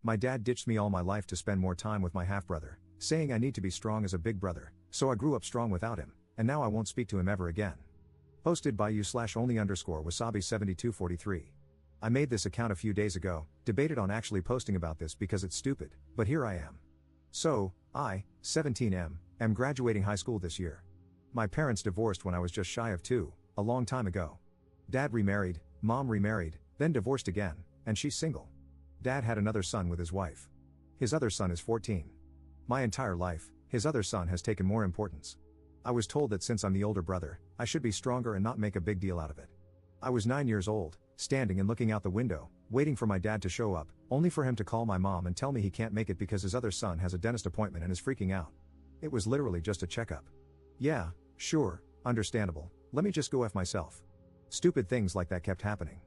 My dad ditched me all my life to spend more time with my half-brother, saying I need to be strong as a big brother, so I grew up strong without him, and now I won't speak to him ever again. Posted by you/only_wasabi7243. I made this account a few days ago, debated on actually posting about this because it's stupid, but here I am. So, I, 17M, am graduating high school this year. My parents divorced when I was just shy of 2, a long time ago. Dad remarried, mom remarried, then divorced again, and she's single. Dad had another son with his wife. His other son is 14. My entire life, his other son has taken more importance. I was told that since I'm the older brother, I should be stronger and not make a big deal out of it. I was 9 years old, standing and looking out the window, waiting for my dad to show up, only for him to call my mom and tell me he can't make it because his other son has a dentist appointment and is freaking out. It was literally just a checkup. Yeah, sure, understandable, let me just go F myself. Stupid things like that kept happening.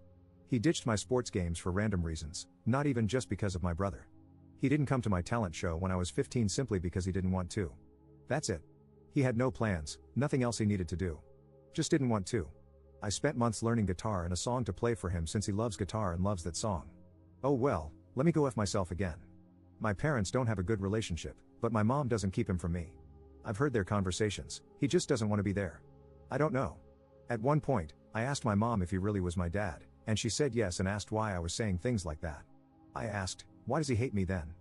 He ditched my sports games for random reasons, not even just because of my brother. He didn't come to my talent show when I was 15 simply because he didn't want to. That's it. He had no plans, nothing else he needed to do. Just didn't want to. I spent months learning guitar and a song to play for him since he loves guitar and loves that song. Oh well, let me go F myself again. My parents don't have a good relationship, but my mom doesn't keep him from me. I've heard their conversations, he just doesn't want to be there. I don't know. At one point, I asked my mom if he really was my dad, and she said yes and asked why I was saying things like that. I asked, why does he hate me then?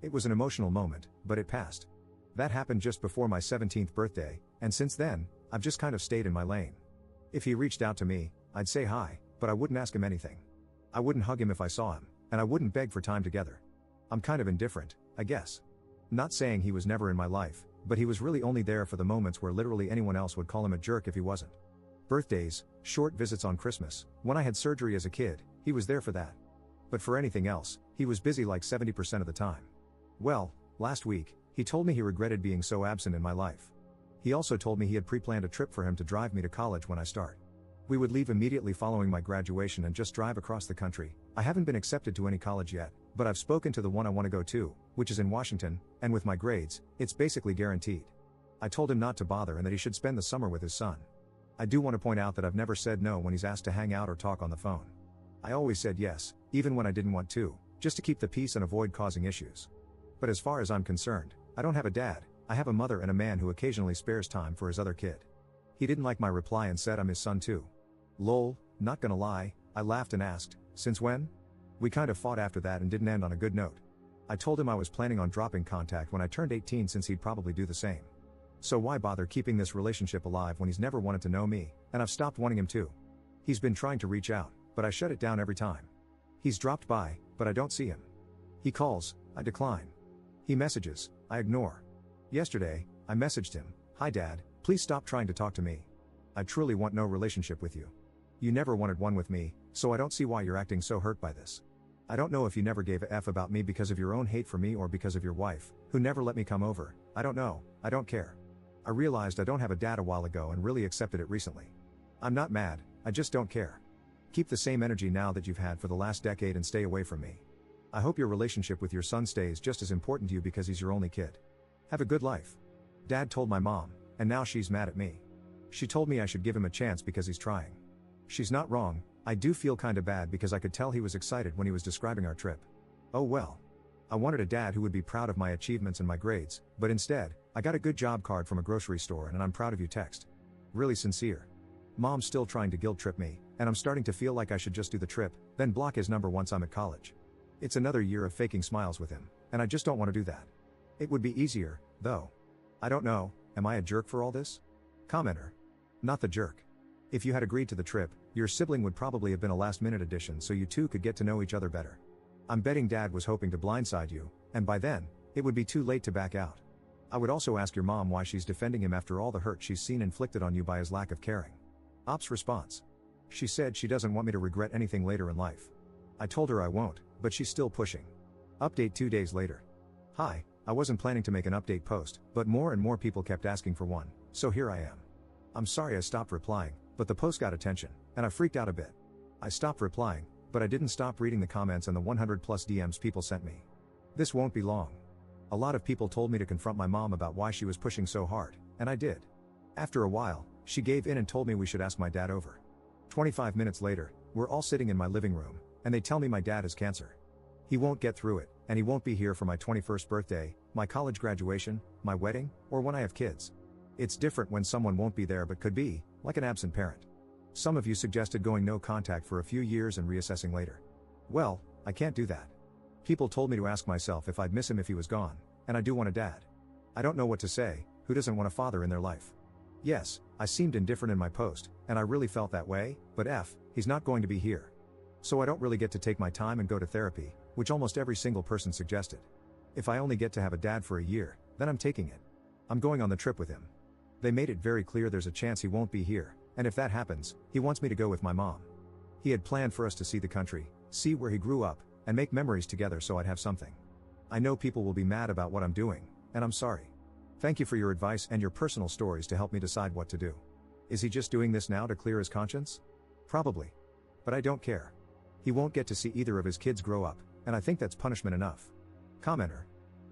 It was an emotional moment, but it passed. That happened just before my 17th birthday, and since then, I've just kind of stayed in my lane. If he reached out to me, I'd say hi, but I wouldn't ask him anything. I wouldn't hug him if I saw him, and I wouldn't beg for time together. I'm kind of indifferent, I guess. Not saying he was never in my life, but he was really only there for the moments where literally anyone else would call him a jerk if he wasn't. Birthdays, short visits on Christmas, when I had surgery as a kid, he was there for that. But for anything else, he was busy like 70% of the time. Well, last week, he told me he regretted being so absent in my life. He also told me he had pre-planned a trip for him to drive me to college when I start. We would leave immediately following my graduation and just drive across the country. I haven't been accepted to any college yet, but I've spoken to the one I want to go to, which is in Washington, and with my grades, it's basically guaranteed. I told him not to bother and that he should spend the summer with his son. I do want to point out that I've never said no when he's asked to hang out or talk on the phone. I always said yes, even when I didn't want to, just to keep the peace and avoid causing issues. But as far as I'm concerned, I don't have a dad, I have a mother and a man who occasionally spares time for his other kid. He didn't like my reply and said I'm his son too. Lol, not gonna lie, I laughed and asked, since when? We kind of fought after that and didn't end on a good note. I told him I was planning on dropping contact when I turned 18 since he'd probably do the same. So why bother keeping this relationship alive when he's never wanted to know me, and I've stopped wanting him to. He's been trying to reach out, but I shut it down every time. He's dropped by, but I don't see him. He calls, I decline. He messages, I ignore. Yesterday, I messaged him, hi dad, please stop trying to talk to me. I truly want no relationship with you. You never wanted one with me, so I don't see why you're acting so hurt by this. I don't know if you never gave a F about me because of your own hate for me or because of your wife, who never let me come over, I don't know, I don't care. I realized I don't have a dad a while ago and really accepted it recently. I'm not mad, I just don't care. Keep the same energy now that you've had for the last decade and stay away from me. I hope your relationship with your son stays just as important to you because he's your only kid. Have a good life. Dad told my mom, and now she's mad at me. She told me I should give him a chance because he's trying. She's not wrong, I do feel kinda bad because I could tell he was excited when he was describing our trip. Oh well. I wanted a dad who would be proud of my achievements and my grades, but instead, I got a good job card from a grocery store and an I'm proud of you text. Really sincere. Mom's still trying to guilt trip me, and I'm starting to feel like I should just do the trip, then block his number once I'm at college. It's another year of faking smiles with him, and I just don't want to do that. It would be easier, though. I don't know, am I a jerk for all this? Commenter. Not the jerk. If you had agreed to the trip, your sibling would probably have been a last-minute addition so you two could get to know each other better. I'm betting Dad was hoping to blindside you, and by then, it would be too late to back out. I would also ask your mom why she's defending him after all the hurt she's seen inflicted on you by his lack of caring. Op's response. She said she doesn't want me to regret anything later in life. I told her I won't, but she's still pushing. Update 2 days later. Hi, I wasn't planning to make an update post, but more and more people kept asking for one, so here I am. I'm sorry I stopped replying, but the post got attention, and I freaked out a bit. I stopped replying, but I didn't stop reading the comments and the 100+ DMs people sent me. This won't be long. A lot of people told me to confront my mom about why she was pushing so hard, and I did. After a while, she gave in and told me we should ask my dad over. 25 minutes later, we're all sitting in my living room, and they tell me my dad has cancer. He won't get through it, and he won't be here for my 21st birthday, my college graduation, my wedding, or when I have kids. It's different when someone won't be there but could be, like an absent parent. Some of you suggested going no contact for a few years and reassessing later. Well, I can't do that. People told me to ask myself if I'd miss him if he was gone, and I do want a dad. I don't know what to say. Who doesn't want a father in their life? Yes, I seemed indifferent in my post, and I really felt that way, but he's not going to be here. So I don't really get to take my time and go to therapy, which almost every single person suggested. If I only get to have a dad for a year, then I'm taking it. I'm going on the trip with him. They made it very clear there's a chance he won't be here, and if that happens, he wants me to go with my mom. He had planned for us to see the country, see where he grew up, and make memories together so I'd have something. I know people will be mad about what I'm doing, and I'm sorry. Thank you for your advice and your personal stories to help me decide what to do. Is he just doing this now to clear his conscience? Probably. But I don't care. He won't get to see either of his kids grow up, and I think that's punishment enough. Commenter.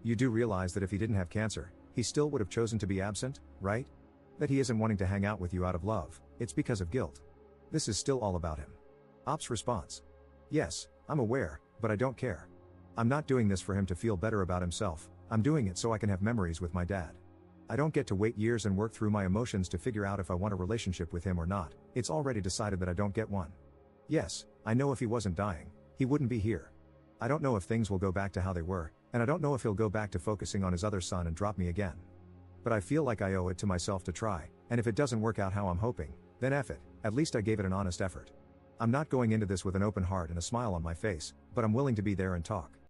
You do realize that if he didn't have cancer, he still would have chosen to be absent, right? That he isn't wanting to hang out with you out of love, it's because of guilt. This is still all about him. Ops response. Yes, I'm aware, but I don't care. I'm not doing this for him to feel better about himself, I'm doing it so I can have memories with my dad. I don't get to wait years and work through my emotions to figure out if I want a relationship with him or not, it's already decided that I don't get one. Yes, I know if he wasn't dying, he wouldn't be here. I don't know if things will go back to how they were, and I don't know if he'll go back to focusing on his other son and drop me again. But I feel like I owe it to myself to try, and if it doesn't work out how I'm hoping, then F it, at least I gave it an honest effort. I'm not going into this with an open heart and a smile on my face, but I'm willing to be there and talk.